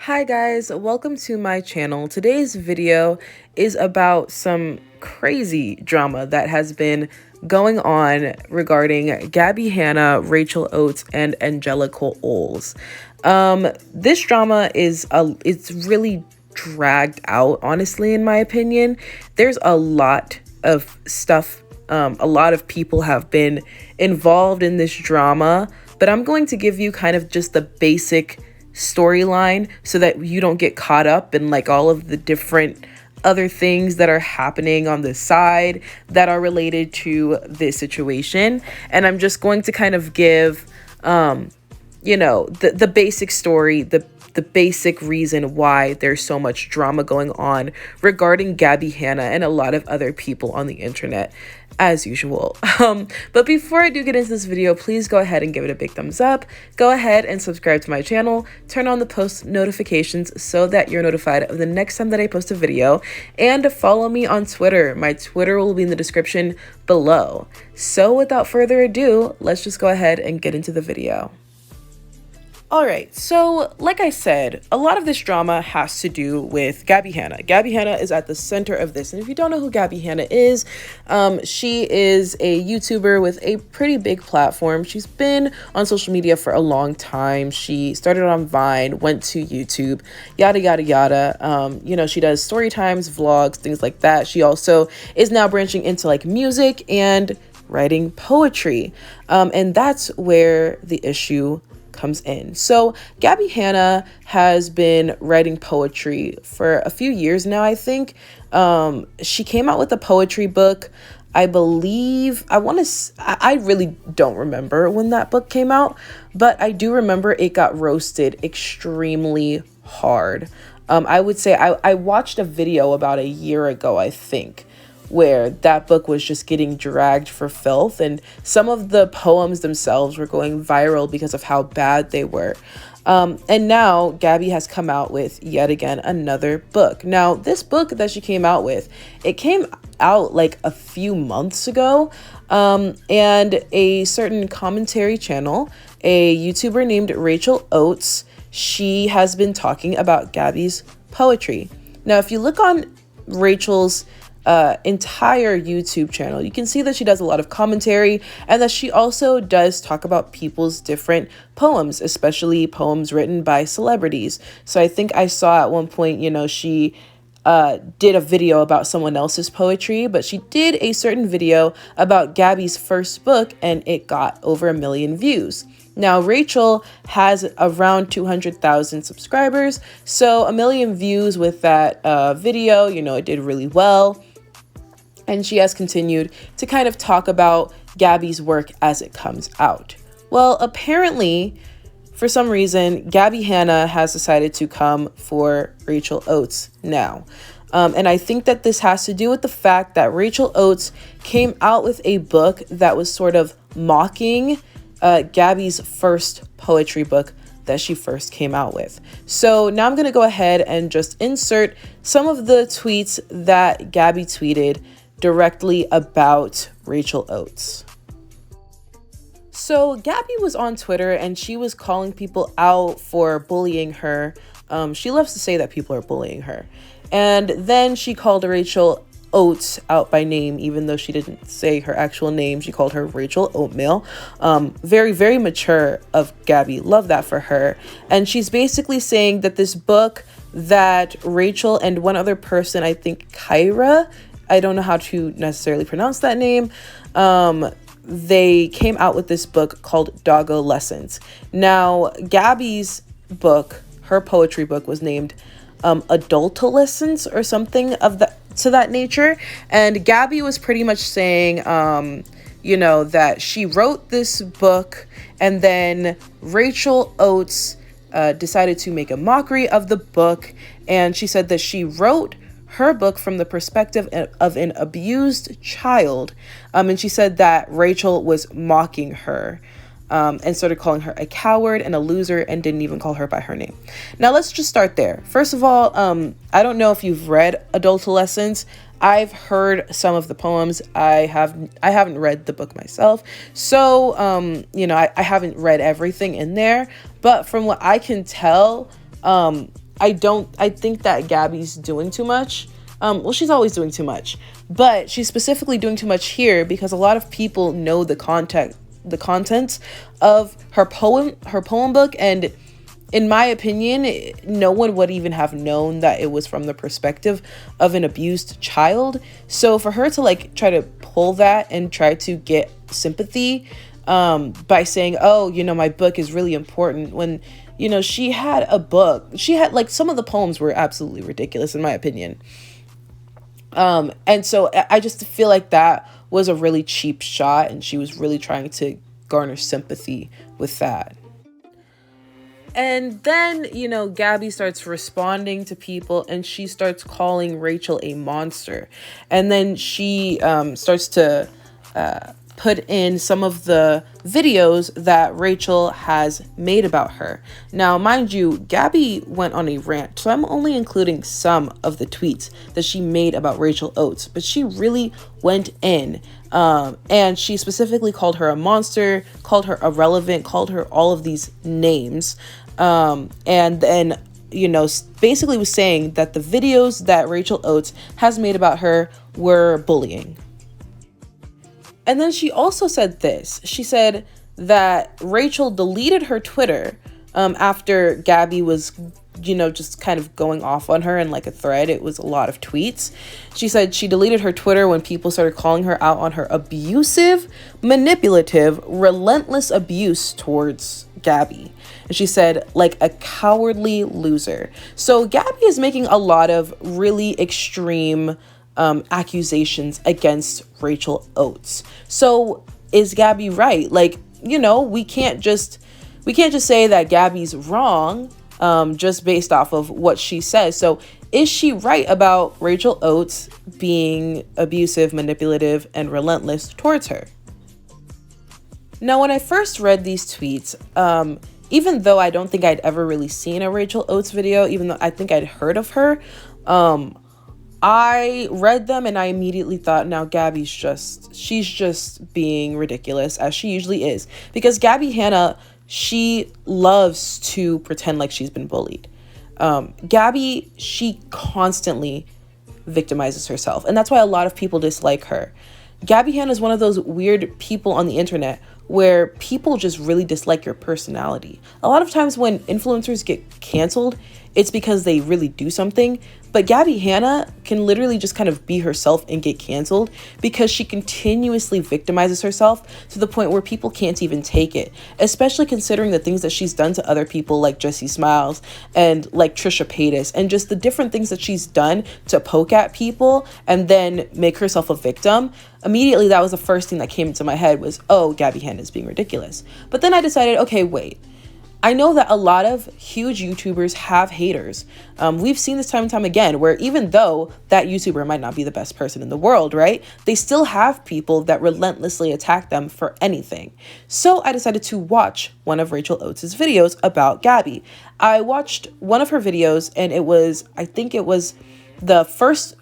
Hi guys, welcome to my channel. Today's video is about some crazy drama that has been going on regarding Gabbie Hanna, Rachel Oates, and Angelica Oles. This drama it's really dragged out, honestly, in my opinion. There's a lot of stuff, a lot of people have been involved in this drama, but I'm going to give you kind of just the basic storyline so that you don't get caught up in like all of the different other things that are happening on the side that are related to this situation. And I'm just going to kind of give the basic story, the basic reason why there's so much drama going on regarding Gabbie Hanna and a lot of other people on the internet, as usual. But before I do get into this video, please go ahead and give it a big thumbs up. Go ahead and subscribe to my channel. Turn on the post notifications so that you're notified of the next time that I post a video. And follow me on Twitter. My Twitter will be in the description below. So without further ado, let's just go ahead and get into the video. All right, so like I said, a lot of this drama has to do with Gabbie Hanna. Gabbie Hanna is at the center of this. And if you don't know who Gabbie Hanna is, she is a YouTuber with a pretty big platform. She's been on social media for a long time. She started on Vine, went to YouTube, yada, yada, yada. She does story times, vlogs, things like that. She also is now branching into like music and writing poetry. And that's where the issue comes in. So Gabbie Hanna has been writing poetry for a few years now, I think. She came out with a poetry book, I believe. I really don't remember when that book came out, but I do remember it got roasted extremely hard. I would say I watched a video about a year ago, I think, where that book was just getting dragged for filth, and some of the poems themselves were going viral because of how bad they were. And now Gabbie has come out with yet again another book. Now, this book that she came out with, it came out like a few months ago, and a certain commentary channel, a YouTuber named Rachel Oates, she has been talking about Gabbie's poetry. Now, if you look on Rachel's entire YouTube channel, you can see that she does a lot of commentary and that she also does talk about people's different poems, especially poems written by celebrities. So I think I saw at one point, she did a video about someone else's poetry, but she did a certain video about Gabbie's first book and it got over 1 million views. Now, Rachel has around 200,000 subscribers, so 1 million views with that video, it did really well. And she has continued to kind of talk about Gabbie's work as it comes out. Well, apparently, for some reason, Gabbie Hanna has decided to come for Rachel Oates now. And I think that this has to do with the fact that Rachel Oates came out with a book that was sort of mocking Gabbie's first poetry book that she first came out with. So now I'm going to go ahead and just insert some of the tweets that Gabbie tweeted directly about Rachel Oates. So Gabbie was on Twitter and she was calling people out for bullying her. She loves to say that people are bullying her. And then she called Rachel Oates out by name, even though she didn't say her actual name. She called her Rachel Oatmeal. Very, very mature of Gabbie. Love that for her. And she's basically saying that this book that Rachel and one other person, I think Kyra, I don't know how to necessarily pronounce that name, they came out with this book called Doggo Lessons. Now, Gabbie's book, her poetry book, was named Adultolescence or something of to that nature. And Gabbie was pretty much saying, that she wrote this book and then Rachel Oates decided to make a mockery of the book. And she said that she wrote her book from the perspective of an abused child. And she said that Rachel was mocking her and started calling her a coward and a loser and didn't even call her by her name. Now, let's just start there. First of all, I don't know if you've read Adultolescence. I've heard some of the poems. I haven't read the book myself. So, I haven't read everything in there. But from what I can tell, I think that Gabby's doing too much. Well, she's always doing too much, but she's specifically doing too much here because a lot of people know the contents of her poem book, and in my opinion, no one would even have known that it was from the perspective of an abused child. So for her to like try to pull that and try to get sympathy by saying, oh, you know, my book is really important, when, you know, she had a book, she had like, some of the poems were absolutely ridiculous in my opinion. And so I just feel like that was a really cheap shot, and she was really trying to garner sympathy with that. And then, you know, Gabby starts responding to people, and she starts calling Rachel a monster. And then she starts to put in some of the videos that Rachel has made about her. Now, mind you, Gabby went on a rant, so I'm only including some of the tweets that she made about Rachel Oates, but she really went in. And she specifically called her a monster, called her irrelevant, called her all of these names. And then, you know, basically was saying that the videos that Rachel Oates has made about her were bullying. And then she also said this. She said that Rachel deleted her Twitter after Gabby was, you know, just kind of going off on her in like a thread. It was a lot of tweets. She said she deleted her Twitter when people started calling her out on her abusive, manipulative, relentless abuse towards Gabby. And she said, like a cowardly loser. So Gabby is making a lot of really extreme accusations against Rachel Oates. So is Gabby right? Like, you know, we can't just say that Gabby's wrong just based off of what she says. So is she right about Rachel Oates being abusive, manipulative, and relentless towards her? Now, when I first read these tweets, even though I don't think I'd ever really seen a Rachel Oates video, even though I think I'd heard of her, I read them and I immediately thought, now she's just being ridiculous, as she usually is. Because Gabbie Hanna, she loves to pretend like she's been bullied. Gabby, she constantly victimizes herself. And that's why a lot of people dislike her. Gabbie Hanna is one of those weird people on the internet where people just really dislike your personality. A lot of times when influencers get canceled, it's because they really do something. But Gabbie Hanna can literally just kind of be herself and get canceled because she continuously victimizes herself to the point where people can't even take it, especially considering the things that she's done to other people like Jessie Smiles and like Trisha Paytas, and just the different things that she's done to poke at people and then make herself a victim. Immediately, that was the first thing that came into my head was, oh, Gabbie Hanna is being ridiculous. But then I decided, okay, wait. I know that a lot of huge YouTubers have haters. We've seen this time and time again, where even though that YouTuber might not be the best person in the world, right? They still have people that relentlessly attack them for anything. So I decided to watch one of Rachel Oates' videos about Gabby. I watched one of her videos, and I think it was the first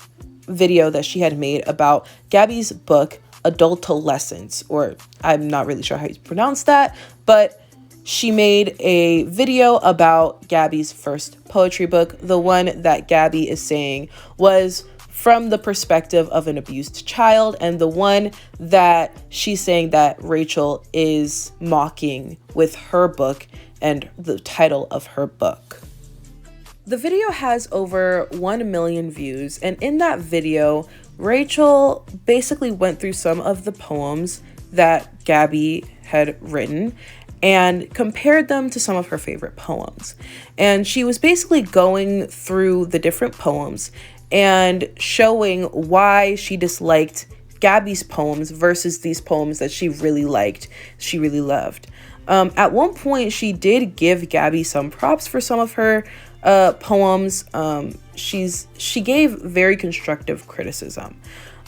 video that she had made about Gabby's book, Adultolescence, or I'm not really sure how you pronounce that, but she made a video about Gabby's first poetry book, the one that Gabby is saying was from the perspective of an abused child, and the one that she's saying that Rachel is mocking with her book and the title of her book. The video has over 1 million views, and in that video, Rachel basically went through some of the poems that Gabby had written and compared them to some of her favorite poems. And she was basically going through the different poems and showing why she disliked Gabby's poems versus these poems that she really liked, she really loved. At one point, she did give Gabby some props for some of her poems. She gave very constructive criticism.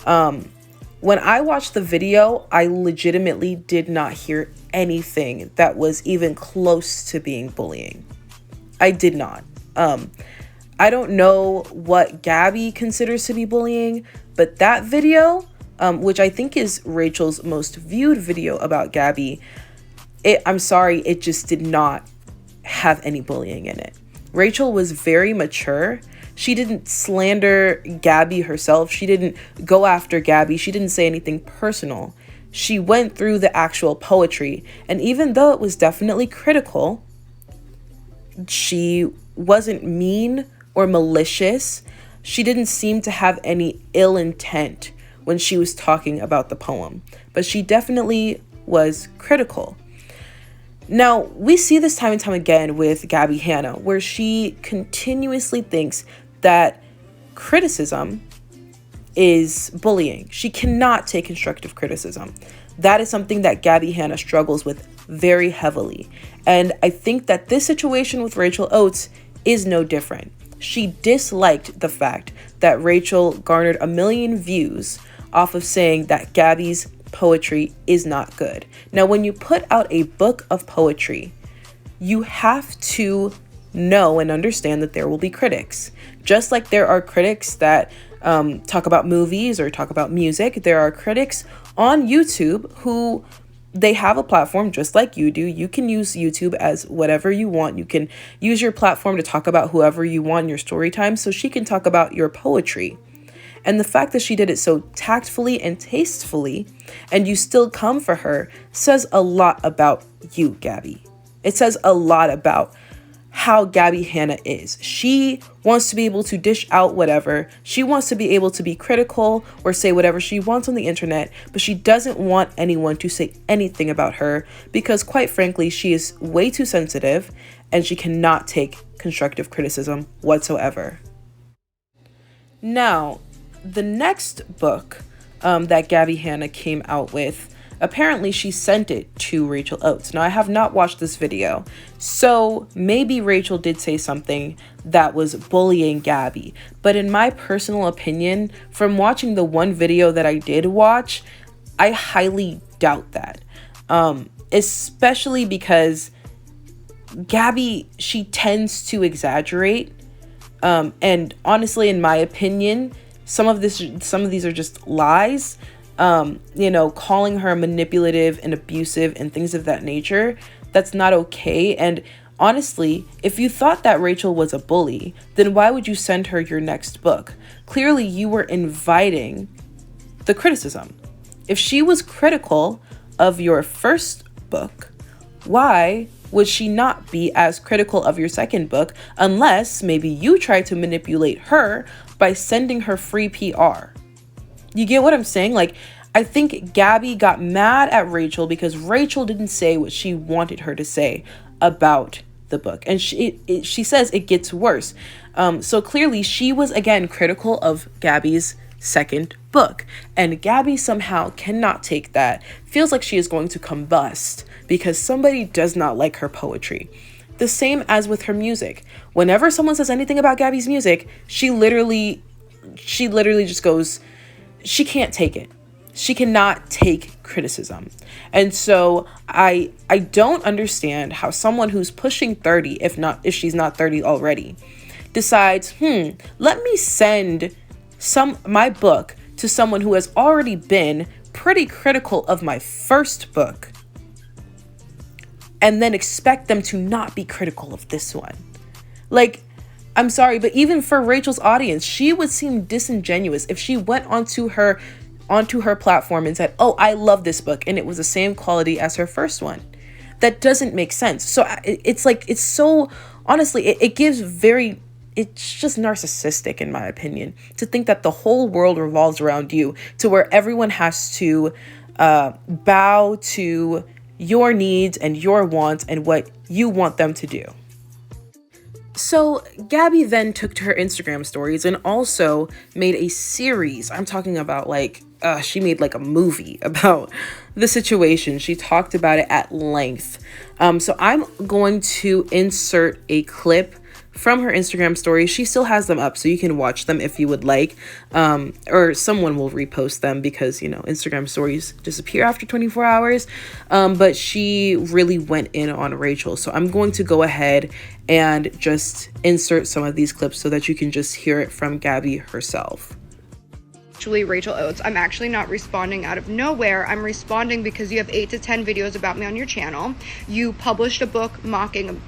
When I watched the video, I legitimately did not hear anything that was even close to being bullying. I did not. I don't know what Gabby considers to be bullying, but that video, which I think is Rachel's most viewed video about Gabby, I'm sorry, it just did not have any bullying in it. Rachel was very mature. She didn't slander Gabby herself. She didn't go after Gabby. She didn't say anything personal. She went through the actual poetry. And even though it was definitely critical, she wasn't mean or malicious. She didn't seem to have any ill intent when she was talking about the poem, but she definitely was critical. Now, we see this time and time again with Gabbie Hanna, where she continuously thinks that criticism is bullying. She cannot take constructive criticism. That is something that Gabbie Hanna struggles with very heavily. And I think that this situation with Rachel Oates is no different. She disliked the fact that Rachel garnered 1 million views off of saying that Gabby's poetry is not good. Now, when you put out a book of poetry, you have to know and understand that there will be critics. Just like there are critics that talk about movies or talk about music, there are critics on YouTube who they have a platform just like you do. You can use YouTube as whatever you want. You can use your platform to talk about whoever you want in your story time, so she can talk about your poetry. And the fact that she did it so tactfully and tastefully, and you still come for her, says a lot about you, Gabby. It says a lot about how Gabbie Hanna is. She wants to be able to dish out whatever. She wants to be able to be critical or say whatever she wants on the internet, but she doesn't want anyone to say anything about her because, quite frankly, she is way too sensitive and she cannot take constructive criticism whatsoever. Now, the next book that Gabbie Hanna came out with, apparently she sent it to Rachel Oates. Now, I have not watched this video, so maybe Rachel did say something that was bullying Gabby. But in my personal opinion, from watching the one video that I did watch, I highly doubt that. Especially because Gabby, she tends to exaggerate. And honestly, in my opinion, some of these are just lies. Calling her manipulative and abusive and things of that nature, that's not okay. And honestly, if you thought that Rachel was a bully, then why would you send her your next book? Clearly, you were inviting the criticism. If she was critical of your first book, why would she not be as critical of your second book, unless maybe you tried to manipulate her by sending her free PR? You get what I'm saying? Like, I think Gabby got mad at Rachel because Rachel didn't say what she wanted her to say about the book. And she says it gets worse. So clearly she was, again, critical of Gabby's second book. And Gabby somehow cannot take that, feels like she is going to combust because somebody does not like her poetry. The same as with her music. Whenever someone says anything about Gabby's music, she literally just goes, she can't take it. She cannot take criticism. And so I don't understand how someone who's pushing 30, if she's not 30 already, decides, let me send my book to someone who has already been pretty critical of my first book, and then expect them to not be critical of this one. Like, I'm sorry, but even for Rachel's audience, she would seem disingenuous if she went onto her platform and said, "Oh, I love this book," and it was the same quality as her first one. That doesn't make sense. So it's like, it's so, honestly, it's just narcissistic, in my opinion, to think that the whole world revolves around you, to where everyone has to bow to your needs and your wants and what you want them to do. So Gabby then took to her Instagram stories and also made a series. I'm talking about she made like a movie about the situation. She talked about it at length. So I'm going to insert a clip from her Instagram stories. She still has them up, so you can watch them if you would like, or someone will repost them because, Instagram stories disappear after 24 hours. But she really went in on Rachel. So I'm going to go ahead and just insert some of these clips so that you can just hear it from Gabby herself. Actually, Rachel Oates, I'm actually not responding out of nowhere. I'm responding because you have 8 to 10 videos about me on your channel. You published a book mocking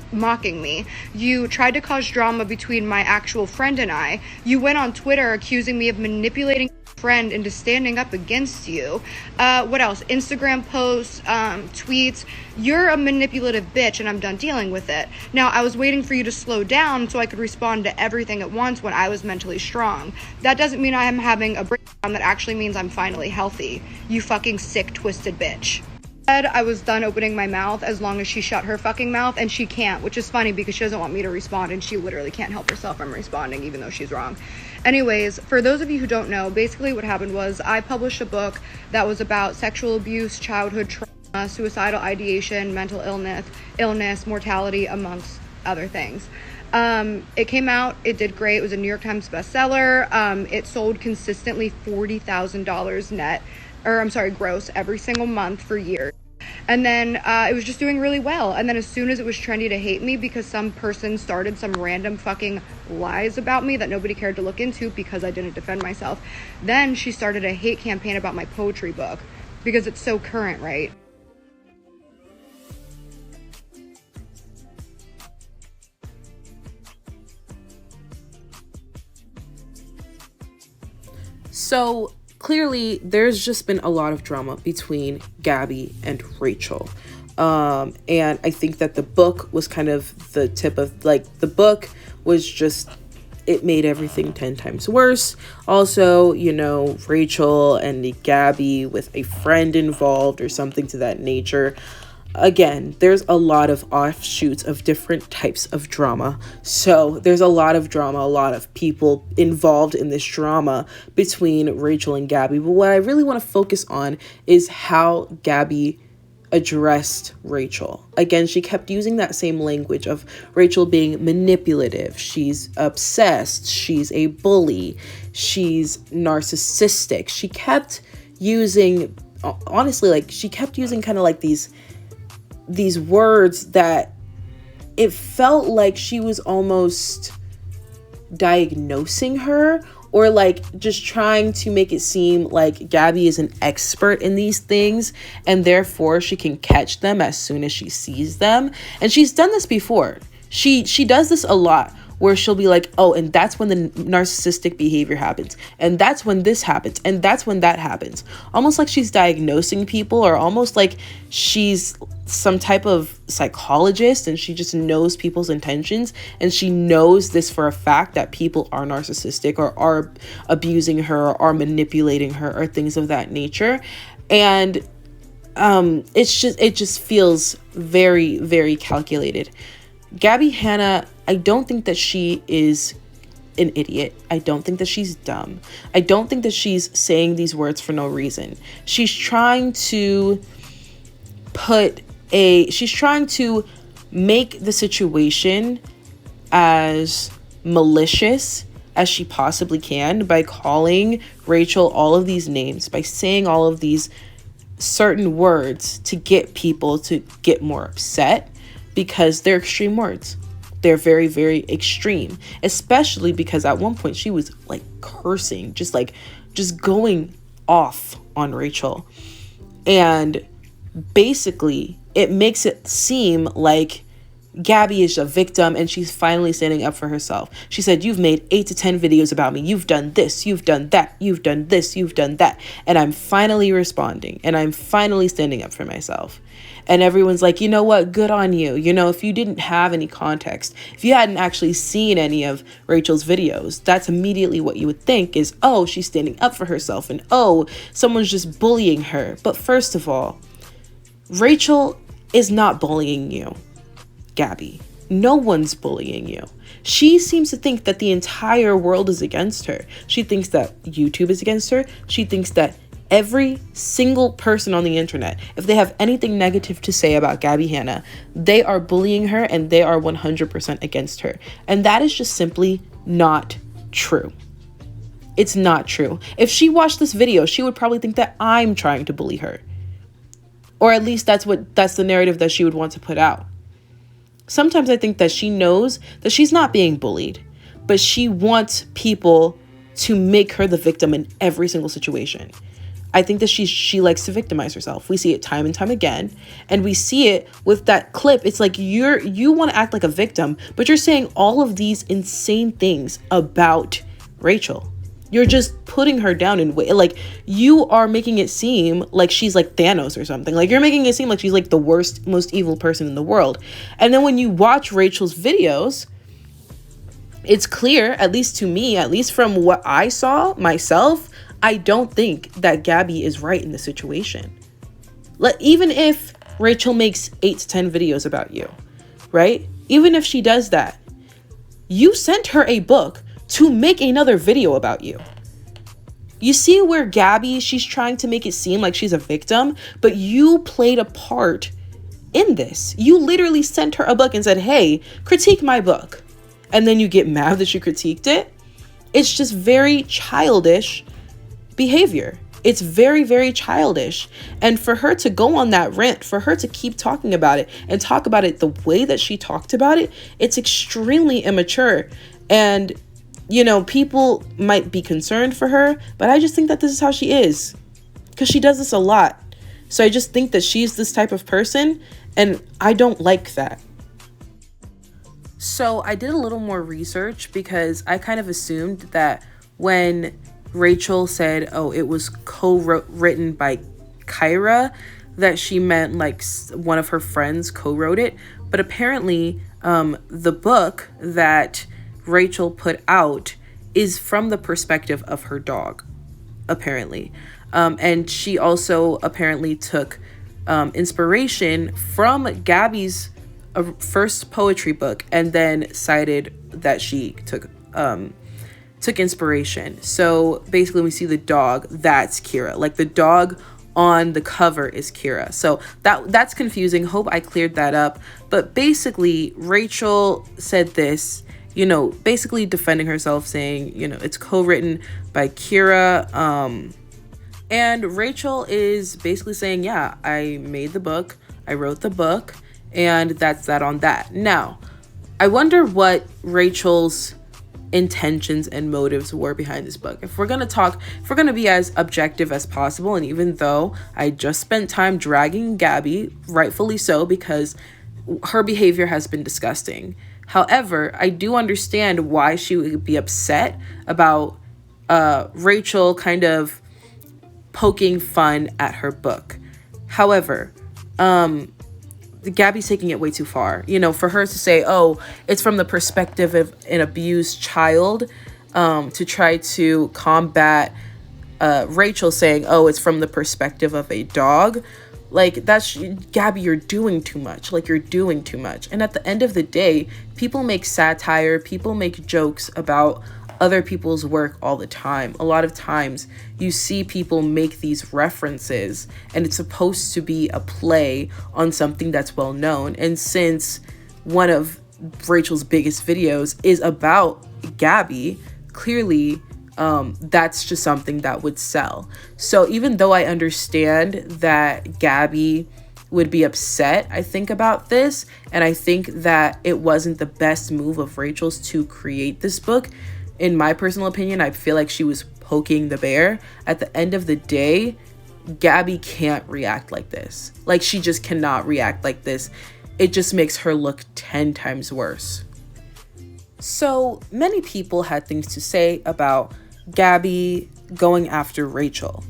me. You tried to cause drama between my actual friend and I. You went on Twitter accusing me of manipulating friend into standing up against you. What else? Instagram posts, tweets. You're a manipulative bitch, and I'm done dealing with it. Now, I was waiting for you to slow down so I could respond to everything at once when I was mentally strong. That doesn't mean I am having a breakdown. That actually means I'm finally healthy. You fucking sick, twisted bitch. I was done opening my mouth as long as she shut her fucking mouth, and she can't, which is funny because she doesn't want me to respond, and she literally can't help herself from responding even though she's wrong. Anyways, for those of you who don't know, basically what happened was I published a book that was about sexual abuse, childhood trauma, suicidal ideation, mental illness, mortality, amongst other things. It came out, it did great. It was a New York Times bestseller. It sold consistently $40,000 net, or I'm sorry, gross every single month for years. And then it was just doing really well. And then as soon as it was trendy to hate me because some person started some random fucking lies about me that nobody cared to look into because I didn't defend myself, then she started a hate campaign about my poetry book because it's so current, right? So clearly there's just been a lot of drama between Gabby and Rachel. And I think that the book was kind of the tip of, like, the book was just, it made everything 10 times worse. Also, you know, Rachel and Gabby with a friend involved or something to that nature. Again, there's a lot of offshoots of different types of drama. So there's a lot of drama, a lot of people involved in this drama between Rachel and Gabby. But what I really want to focus on is how Gabby addressed Rachel. Again, she kept using that same language of Rachel being manipulative. She's obsessed. She's a bully. She's narcissistic. She kept using, honestly, like, she kept using kind of like these words that it felt like she was almost diagnosing her, or like just trying to make it seem like Gabby is an expert in these things and therefore she can catch them as soon as she sees them. And she's done this before. She does this a lot, where she'll be like, oh, and that's when the narcissistic behavior happens, and that's when this happens, and that's when that happens. Almost like she's diagnosing people, or almost like she's some type of psychologist and she just knows people's intentions, and she knows this for a fact that people are narcissistic or are abusing her or are manipulating her or things of that nature. And it just feels very, very calculated. Gabbie Hanna, I don't think that she is an idiot. I don't think that she's dumb. I don't think that she's saying these words for no reason. She's trying to make the situation as malicious as she possibly can by calling Rachel all of these names, by saying all of these certain words to get people to get more upset, because they're extreme words. They're very, very extreme, especially because at one point she was like cursing, just going off on Rachel. And basically it makes it seem like Gabby is a victim and she's finally standing up for herself. She said, you've made 8 to 10 videos about me. You've done this, you've done that, you've done this, you've done that. And I'm finally responding and I'm finally standing up for myself. And everyone's like, you know what? Good on you. You know, if you didn't have any context, if you hadn't actually seen any of Rachel's videos, that's immediately what you would think is, oh, she's standing up for herself, and oh, someone's just bullying her. But first of all, Rachel is not bullying you, Gabby. No one's bullying you. She seems to think that the entire world is against her. She thinks that YouTube is against her. She thinks that every single person on the internet, if they have anything negative to say about Gabbie Hanna, they are bullying her and they are 100% against her. And that is just simply not true. It's not true. If she watched this video, she would probably think that I'm trying to bully her. Or at least that's the narrative that she would want to put out. Sometimes I think that she knows that she's not being bullied, but she wants people to make her the victim in every single situation. I think that she likes to victimize herself. We see it time and time again. And we see it with that clip. It's like you want to act like a victim, but you're saying all of these insane things about Rachel. You're just putting her down in way. Like, you are making it seem like she's like Thanos or something. Like, you're making it seem like she's like the worst, most evil person in the world. And then when you watch Rachel's videos, it's clear, at least to me, at least from what I saw myself, I don't think that Gabby is right in the situation. Even if Rachel makes 8 to 10 videos about you, right? Even if she does that, you sent her a book to make another video about you. You see where Gabby, she's trying to make it seem like she's a victim, but you played a part in this. You literally sent her a book and said, hey, critique my book. And then you get mad that you critiqued it. It's just very childish behavior. It's very, very childish. And for her to go on that rant, for her to keep talking about it and talk about it the way that she talked about it, it's extremely immature. And, you know, people might be concerned for her, but I just think that this is how she is, because she does this a lot. So I just think that she's this type of person, and I don't like that. So I did a little more research because I kind of assumed that when Rachel said, oh, it was co-written by Kyra, that she meant like one of her friends co-wrote it. But apparently the book that Rachel put out is from the perspective of her dog, apparently. And she also apparently took inspiration from Gabby's first poetry book, and then cited that she took inspiration. So basically we see the dog, that's Kira. Like, the dog on the cover is Kira. So that's confusing. Hope I cleared that up. But basically Rachel said this, you know, basically defending herself, saying, you know, it's co-written by Kira. And Rachel is basically saying, yeah, I made the book, I wrote the book, and that's that on that. Now, I wonder what Rachel's intentions and motives were behind this book. If we're going to be as objective as possible, and even though I just spent time dragging Gabby, rightfully so, because her behavior has been disgusting. However, I do understand why she would be upset about Rachel kind of poking fun at her book. However, Gabby's taking it way too far. You know, for her to say, oh, it's from the perspective of an abused child, to try to combat Rachel saying, oh, it's from the perspective of a dog. Like, that's, Gabby, you're doing too much. Like, you're doing too much. And at the end of the day, people make satire, people make jokes about other people's work all the time. A lot of times you see people make these references, and it's supposed to be a play on something that's well known. And since one of Rachel's biggest videos is about Gabby, clearly that's just something that would sell. So even though I understand that Gabby would be upset, I think, about this, and I think that it wasn't the best move of Rachel's to create this book, in my personal opinion, I feel like she was poking the bear. At the end of the day, Gabby can't react like this. Like, she just cannot react like this. It just makes her look 10 times worse. So many people had things to say about Gabby going after Rachel.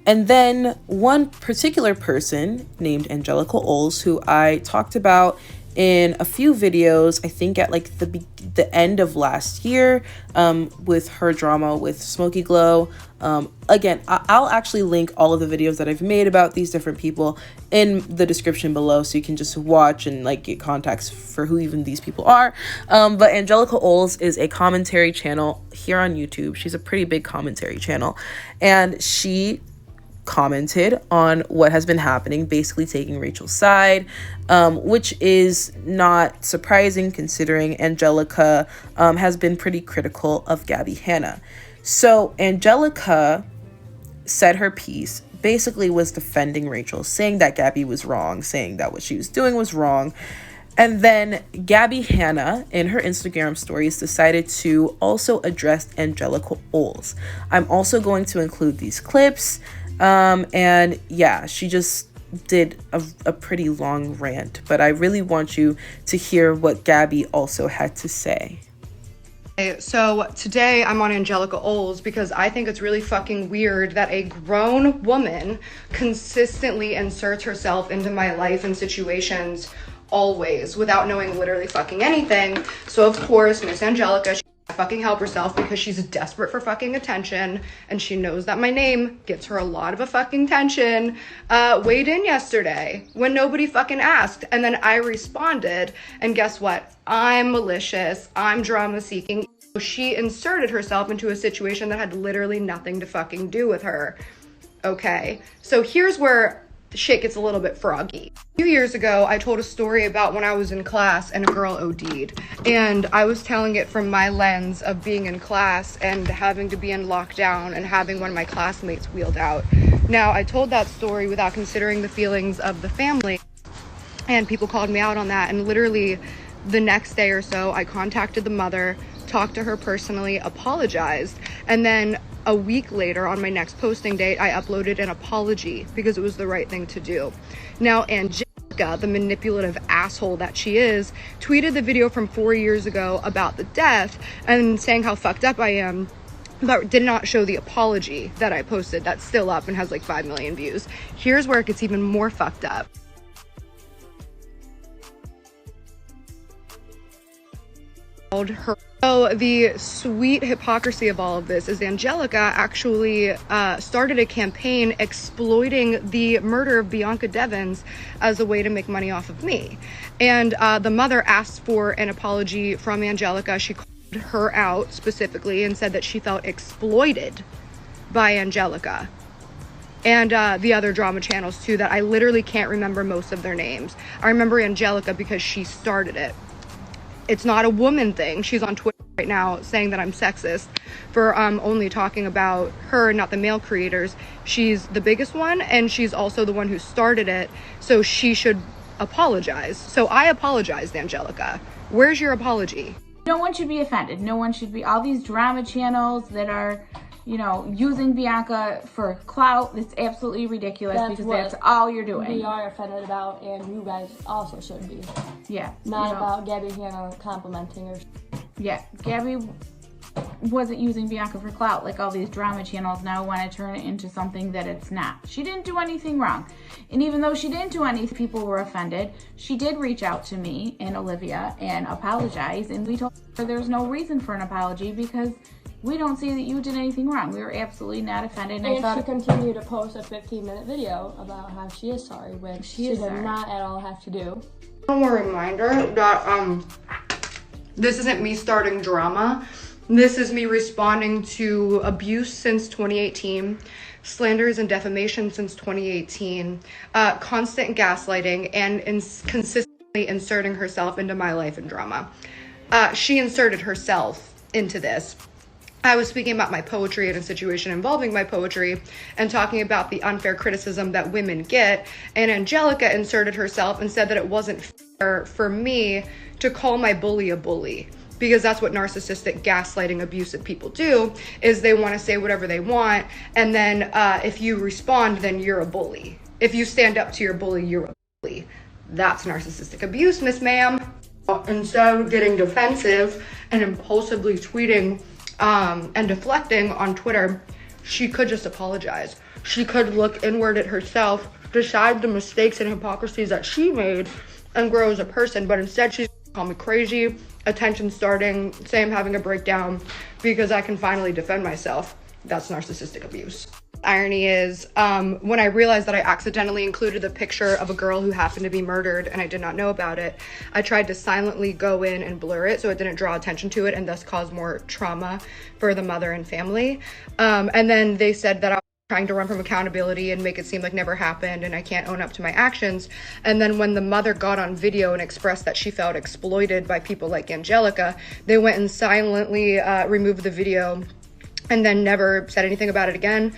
And then one particular person named Angelica Oles, who I talked about in a few videos, I think at like the end of last year, with her drama with Smoky Glow. Again, I'll actually link all of the videos that I've made about these different people in the description below, so you can just watch and like get context for who even these people are. But Angelica Oles is a commentary channel here on YouTube. She's a pretty big commentary channel, and she commented on what has been happening, basically taking Rachel's side, which is not surprising considering Angelica has been pretty critical of Gabbie Hanna. So Angelica said her piece, basically was defending Rachel, saying that Gabby was wrong, saying that what she was doing was wrong. And then Gabbie Hanna, in her Instagram stories, decided to also address Angelica Oles. I'm also going to include these clips. And yeah, she just did a pretty long rant, but I really want you to hear what Gabby also had to say. So today I'm on Angelica Oles because I think it's really fucking weird that a grown woman consistently inserts herself into my life and situations always without knowing literally fucking anything. So of course, Miss Angelica, she can't fucking help herself because she's desperate for fucking attention and she knows that my name gets her a lot of a fucking attention. Weighed in yesterday when nobody fucking asked, and then I responded, and guess what? I'm malicious, I'm drama seeking. She inserted herself into a situation that had literally nothing to fucking do with her. Okay, so here's where shit gets a little bit froggy. A few years ago, I told a story about when I was in class and a girl OD'd. And I was telling it from my lens of being in class and having to be in lockdown and having one of my classmates wheeled out. Now, I told that story without considering the feelings of the family, and people called me out on that. And literally the next day or so, I contacted the mother, talked to her personally, apologized, and then a week later, on my next posting date, I uploaded an apology because it was the right thing to do. Now, Angelica, the manipulative asshole that she is, tweeted the video from 4 years ago about the death and saying how fucked up I am, but did not show the apology that I posted that's still up and has like 5 million views. Here's where it gets even more fucked up. So the sweet hypocrisy of all of this is Angelica actually started a campaign exploiting the murder of Bianca Devins as a way to make money off of me. And the mother asked for an apology from Angelica. She called her out specifically and said that she felt exploited by Angelica. And the other drama channels too, that I literally can't remember most of their names. I remember Angelica because she started it. It's not a woman thing. She's on Twitter right now saying that I'm sexist for only talking about her, not the male creators. She's the biggest one, and she's also the one who started it, so she should apologize. So I apologized, Angelica. Where's your apology? No one should be offended. No one should be. All these drama channels that are, you know, using Bianca for clout, it's absolutely ridiculous because that's all you're doing. We are offended about, and you guys also should be. Yeah. Not about Gabbie Hanna complimenting her. Yeah, Gabby wasn't using Bianca for clout like all these drama channels now want to turn it into something that it's not. She didn't do anything wrong. And even though she didn't do anything, people were offended, she did reach out to me and Olivia and apologize, and we told her there's no reason for an apology because we don't see that you did anything wrong. We were absolutely not offended. And she continued to post a 15-minute video about how she is sorry, which she did not at all have to do. A reminder that this isn't me starting drama. This is me responding to abuse since 2018, slanders and defamation since 2018, constant gaslighting, and consistently inserting herself into my life and drama. She inserted herself into this. I was speaking about my poetry and a situation involving my poetry and talking about the unfair criticism that women get, and Angelica inserted herself and said that it wasn't fair for me to call my bully a bully, because that's what narcissistic gaslighting abusive people do, is they want to say whatever they want, and then if you respond, then you're a bully. If you stand up to your bully, you're a bully. That's narcissistic abuse, Miss Ma'am. Instead of getting defensive and impulsively tweeting and deflecting on Twitter, she could just apologize. She could look inward at herself, decide the mistakes and hypocrisies that she made, and grow as a person. But instead, she's call me crazy, attention starting, say I'm having a breakdown because I can finally defend myself. That's narcissistic abuse. Irony is, when I realized that I accidentally included a picture of a girl who happened to be murdered and I did not know about it, I tried to silently go in and blur it so it didn't draw attention to it and thus cause more trauma for the mother and family. And then they said that I was trying to run from accountability and make it seem like never happened and I can't own up to my actions. And then when the mother got on video and expressed that she felt exploited by people like Angelica, they went and silently removed the video and then never said anything about it again.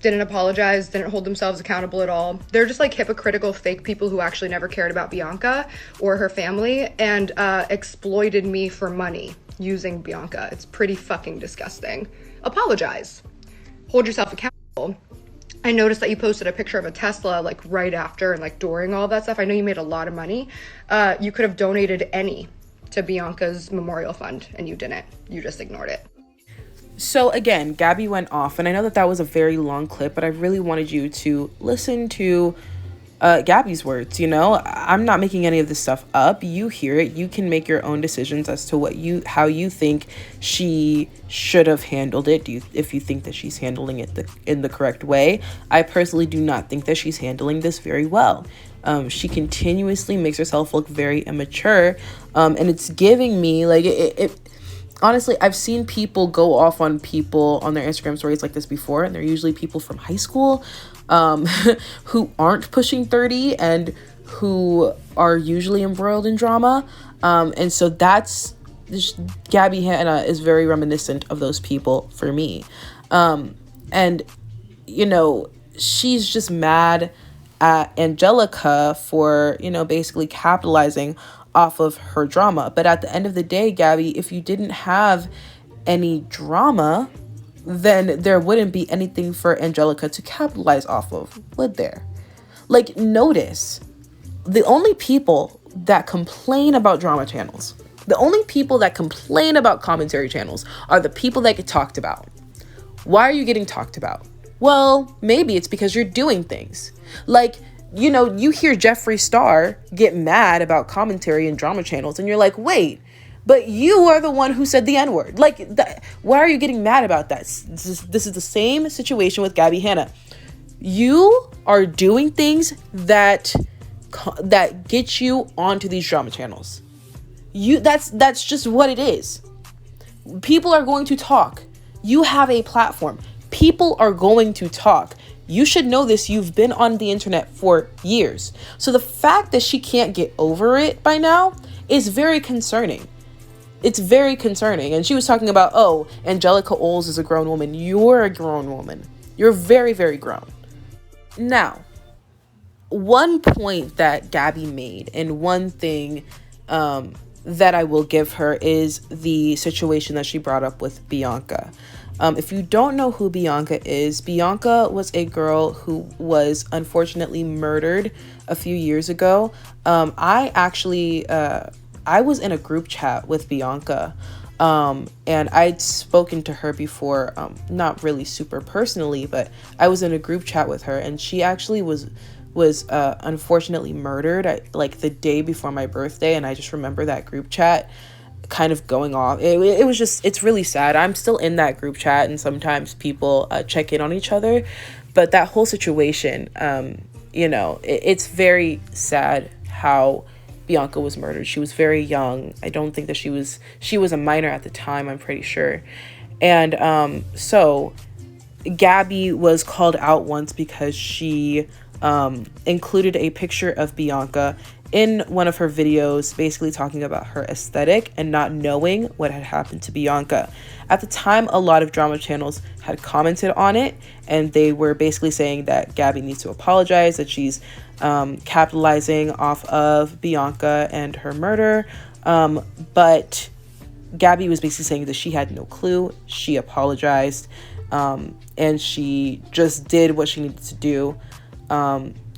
didn't apologize, didn't hold themselves accountable at all. They're just like hypocritical fake people who actually never cared about Bianca or her family and exploited me for money using Bianca. It's pretty fucking disgusting. Apologize. Hold yourself accountable. I noticed that you posted a picture of a Tesla like right after and like during all that stuff. I know you made a lot of money. You could have donated any to Bianca's memorial fund and you didn't. You just ignored it. So again, Gabby went off, and I know that that was a very long clip, but I really wanted you to listen to Gabby's words. You know, I'm not making any of this stuff up. You hear it. You can make your own decisions as to how you think she should have handled it. If you think that she's handling it in the correct way. I personally do not think that she's handling this very well. She continuously makes herself look very immature, and it's giving me like it. Honestly, I've seen people go off on people on their Instagram stories like this before, and they're usually people from high school who aren't pushing 30 and who are usually embroiled in drama. And so Gabbie Hanna is very reminiscent of those people for me. And, you know, she's just mad at Angelica for, you know, basically capitalizing off of her drama. But at the end of the day, Gabby, if you didn't have any drama, then there wouldn't be anything for Angelica to capitalize off of, would there? Like, notice, the only people that complain about drama channels, the only people that complain about commentary channels are the people that get talked about. Why are you getting talked about? Well, maybe it's because you're doing things. Like, you know, you hear Jeffree Star get mad about commentary and drama channels, and you're like, wait, but you are the one who said the N-word. Like, why are you getting mad about that? This is the same situation with Gabbie Hanna. You are doing things that get you onto these drama channels. That's just what it is. People are going to talk. You have a platform. People are going to talk. You should know this. You've been on the internet for years. So the fact that she can't get over it by now is very concerning. It's very concerning. And she was talking about, oh, Angelica Oles is a grown woman. You're a grown woman. You're very, very grown. Now, one point that Gabby made and one thing that I will give her is the situation that she brought up with Bianca. If you don't know who Bianca is, Bianca was a girl who was unfortunately murdered a few years ago. I was in a group chat with Bianca, and I'd spoken to her before, not really super personally, but I was in a group chat with her, and she actually was unfortunately murdered like the day before my birthday. And I just remember that group chat kind of going off. It was just, it's really sad. I'm still in that group chat, and sometimes people check in on each other, but that whole situation, you know, it's very sad how Bianca was murdered. She was very young. I don't think that she was a minor at the time, I'm pretty sure. And so Gabby was called out once because she included a picture of Bianca in one of her videos, basically talking about her aesthetic and not knowing what had happened to Bianca. At the time, a lot of drama channels had commented on it, and they were basically saying that Gabby needs to apologize, that she's capitalizing off of Bianca and her murder. But Gabby was basically saying that she had no clue. She apologized, and she just did what she needed to do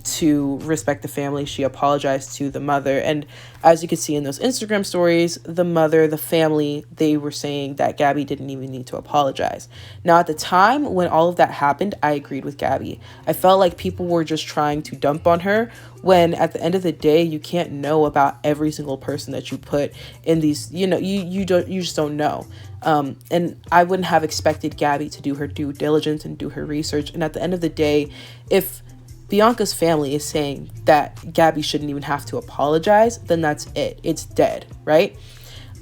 to respect the family. She apologized to the mother, and as you can see in those Instagram stories, the mother, the family, they were saying that Gabby didn't even need to apologize. Now, at the time when all of that happened, I agreed with Gabby. I felt like people were just trying to dump on her, when at the end of the day, you can't know about every single person that you put in these, you know, you just don't know. And I wouldn't have expected Gabby to do her due diligence and do her research. And at the end of the day, if Bianca's family is saying that Gabby shouldn't even have to apologize, then that's it. It's dead, right?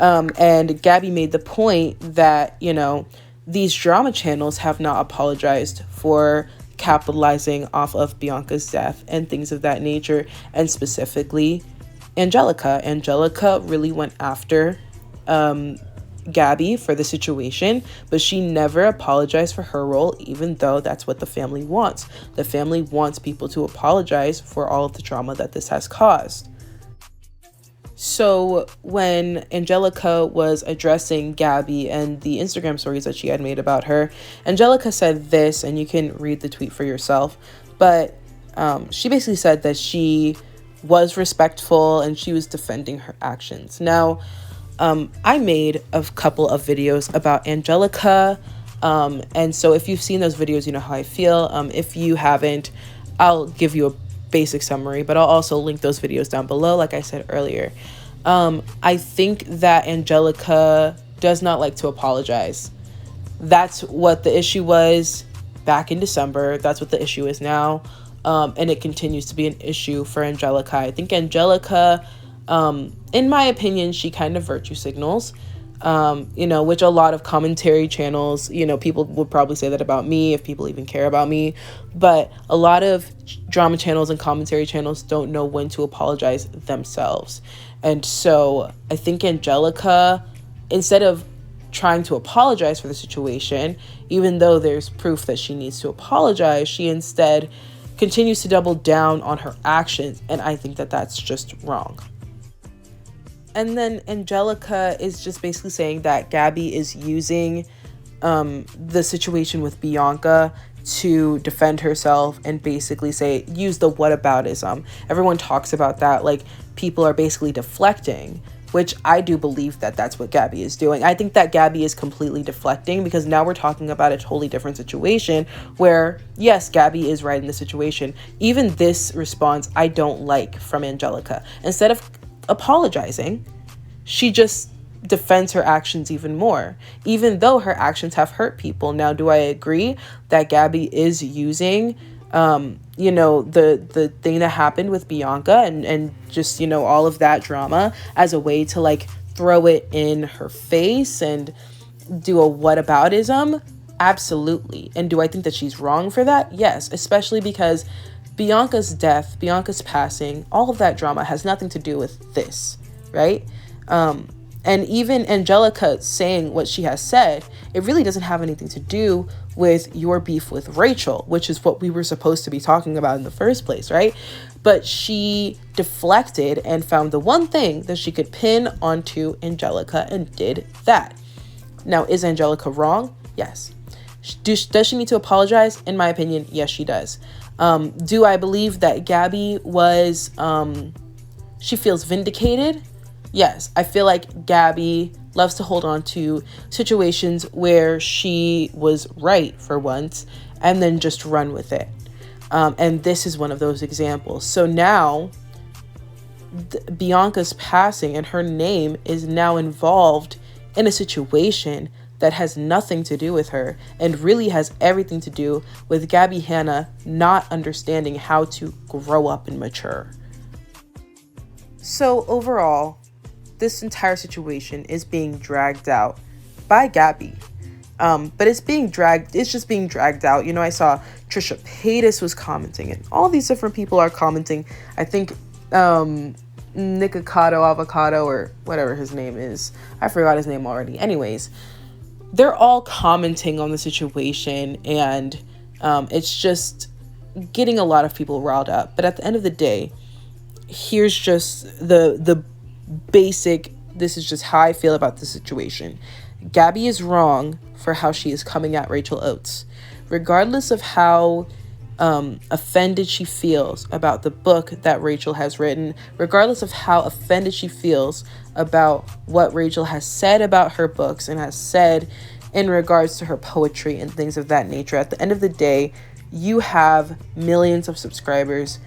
And Gabby made the point that, you know, these drama channels have not apologized for capitalizing off of Bianca's death and things of that nature, and specifically Angelica. Angelica really went after Gabby for the situation, but she never apologized for her role, even though that's what the family wants. The family wants people to apologize for all of the drama that this has caused. So when Angelica was addressing Gabby and the Instagram stories that she had made about her, Angelica said this, and you can read the tweet for yourself, but she basically said that she was respectful and she was defending her actions. Now, I made a couple of videos about Angelica, and so if you've seen those videos, you know how I feel. If you haven't, I'll give you a basic summary, but I'll also link those videos down below, like I said earlier. I think that Angelica does not like to apologize. That's what the issue was back in December. That's what the issue is now. And it continues to be an issue for Angelica. I think Angelica, in my opinion, she kind of virtue signals, which a lot of commentary channels, people would probably say that about me if people even care about me. But a lot of drama channels and commentary channels don't know when to apologize themselves. And so I think Angelica, instead of trying to apologize for the situation, even though there's proof that she needs to apologize, she instead continues to double down on her actions. And I think that that's just wrong. And then Angelica is just basically saying that Gabby is using the situation with Bianca to defend herself and basically use the whataboutism. Everyone talks about that, like people are basically deflecting, which I do believe that that's what Gabby is doing. I think that Gabby is completely deflecting because now we're talking about a totally different situation where, yes, Gabby is right in the situation. Even this response I don't like from Angelica. Instead of apologizing, she just defends her actions even more, even though her actions have hurt people. Now, do I agree that Gabby is using the thing that happened with Bianca and just all of that drama as a way to like throw it in her face and do a whataboutism? Absolutely. And do I think that she's wrong for that? Yes, especially because Bianca's death, Bianca's passing, all of that drama has nothing to do with this, right? And even Angelica saying what she has said, it really doesn't have anything to do with your beef with Rachel, which is what we were supposed to be talking about in the first place, right? But she deflected and found the one thing that she could pin onto Angelica and did that. Now, is Angelica wrong? Yes. Does she need to apologize? In my opinion, yes, she does. Do I believe that Gabby was, she feels vindicated? Yes, I feel like Gabby loves to hold on to situations where she was right for once and then just run with it. And this is one of those examples. So now Bianca's passing and her name is now involved in a situation that has nothing to do with her and really has everything to do with Gabbie Hanna not understanding how to grow up and mature. So overall, this entire situation is being dragged out by Gabby. But it's just being dragged out. I saw Trisha Paytas was commenting and all these different people are commenting. I think Nikocado Avocado or whatever his name is. I forgot his name already. Anyways, they're all commenting on the situation and it's just getting a lot of people riled up. But at the end of the day, here's just the basic, this is just how I feel about the situation. Gabby is wrong for how she is coming at Rachel Oates. Regardless of how offended she feels about the book that Rachel has written, regardless of how offended she feels about what Rachel has said about her books and has said in regards to her poetry and things of that nature, at the end of the day, you have millions of subscribers.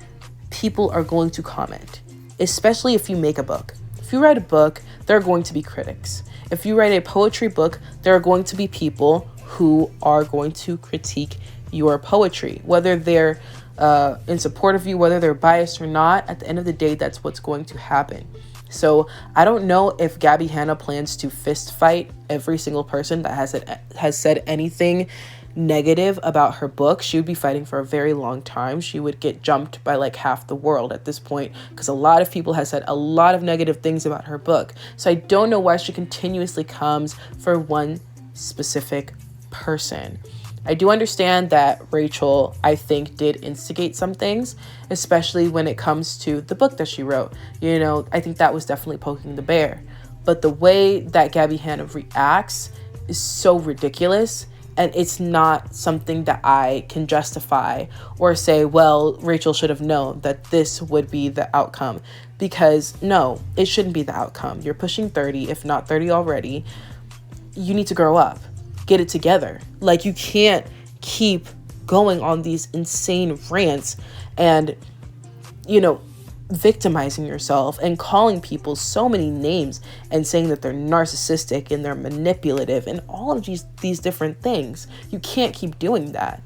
People are going to comment, especially if you make a book. If you write a book, there are going to be critics. If you write a poetry book, there are going to be people who are going to critique your poetry, whether they're in support of you, whether they're biased or not. At the end of the day, that's what's going to happen. So I don't know if Gabbie Hanna plans to fist fight every single person that has said anything negative about her book. She would be fighting for a very long time. She would get jumped by like half the world at this point, because a lot of people have said a lot of negative things about her book. So I don't know why she continuously comes for one specific person. I do understand that Rachel, I think, did instigate some things, especially when it comes to the book that she wrote. You know, I think that was definitely poking the bear. But the way that Gabbie Hanna reacts is so ridiculous, and it's not something that I can justify or say, well, Rachel should have known that this would be the outcome. Because no, it shouldn't be the outcome. You're pushing 30, if not 30 already. You need to grow up. Get it together. Like, you can't keep going on these insane rants and, you know, victimizing yourself and calling people so many names and saying that they're narcissistic and they're manipulative and all of these different things. You can't keep doing that.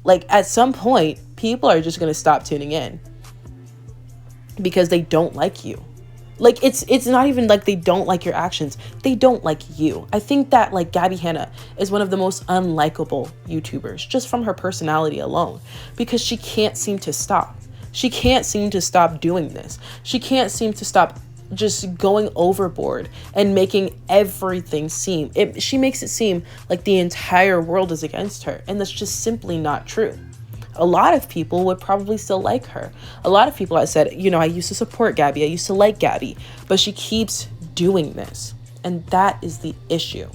Like, at some point, people are just going to stop tuning in because they don't like you. Like, it's not even like they don't like your actions. They don't like you. I think that, like, Gabbie Hanna is one of the most unlikable YouTubers just from her personality alone, because she can't seem to stop. She can't seem to stop doing this. She can't seem to stop just going overboard and making everything seem, she makes it seem like the entire world is against her. And that's just simply not true. A lot of people would probably still like her. A lot of people have said, you know, I used to support Gabby. I used to like Gabby, but she keeps doing this. And that is the issue.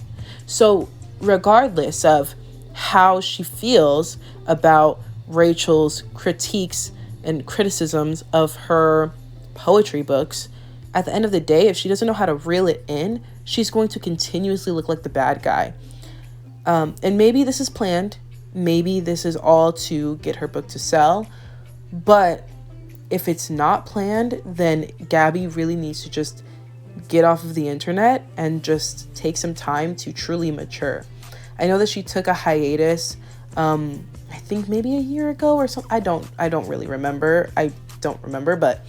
So regardless of how she feels about Rachel's critiques and criticisms of her poetry books, at the end of the day, if she doesn't know how to reel it in, she's going to continuously look like the bad guy. And maybe this is planned. Maybe this is all to get her book to sell. But if it's not planned, then Gabby really needs to just get off of the internet and just take some time to truly mature. I know that she took a hiatus, I think maybe a year ago or something. I don't really remember. But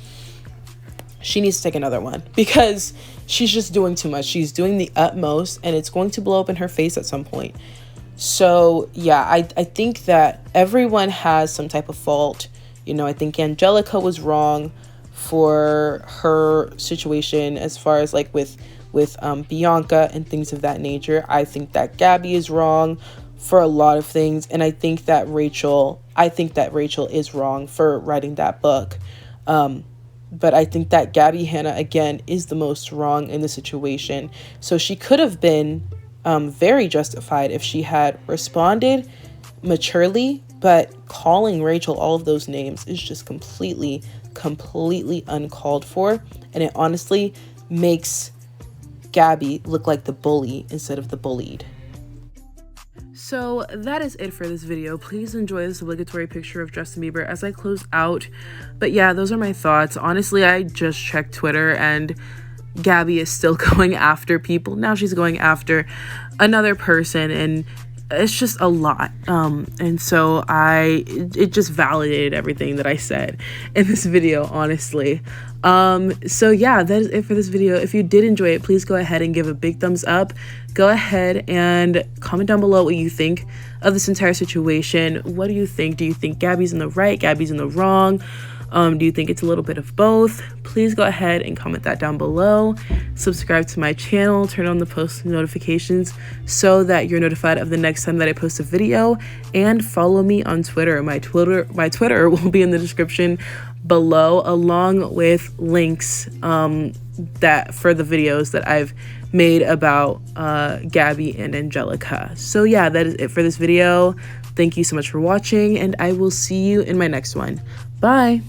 she needs to take another one because she's just doing too much. She's doing the utmost and it's going to blow up in her face at some point. So yeah, I think that everyone has some type of fault. You know, I think Angelica was wrong for her situation as far as like with Bianca and things of that nature. I think that Gabby is wrong for a lot of things, and I think that Rachel is wrong for writing that book. But I think that Gabbie Hanna, again, is the most wrong in the situation. So she could have been very justified if she had responded maturely, but calling Rachel all of those names is just completely uncalled for. And it honestly makes Gabby look like the bully instead of the bullied. So that is it for this video. Please enjoy this obligatory picture of Justin Bieber as I close out. But yeah, those are my thoughts. Honestly, I just checked Twitter and Gabby is still going after people. Now she's going after another person, and it's just a lot. And so it just validated everything that I said in this video, honestly. So yeah, that is it for this video. If you did enjoy it, please go ahead and give a big thumbs up. Go ahead and comment down below what you think of this entire situation. What do you think? Do you think Gabby's in the right? Gabby's in the wrong? Do you think it's a little bit of both? Please go ahead and comment that down below. Subscribe to my channel, turn on the post notifications so that you're notified of the next time that I post a video, and follow me on Twitter. My Twitter will be in the description below, along with links that for the videos that I've made about Gabby and Angelica. So yeah, that is it for this video. Thank you so much for watching, and I will see you in my next one. Bye.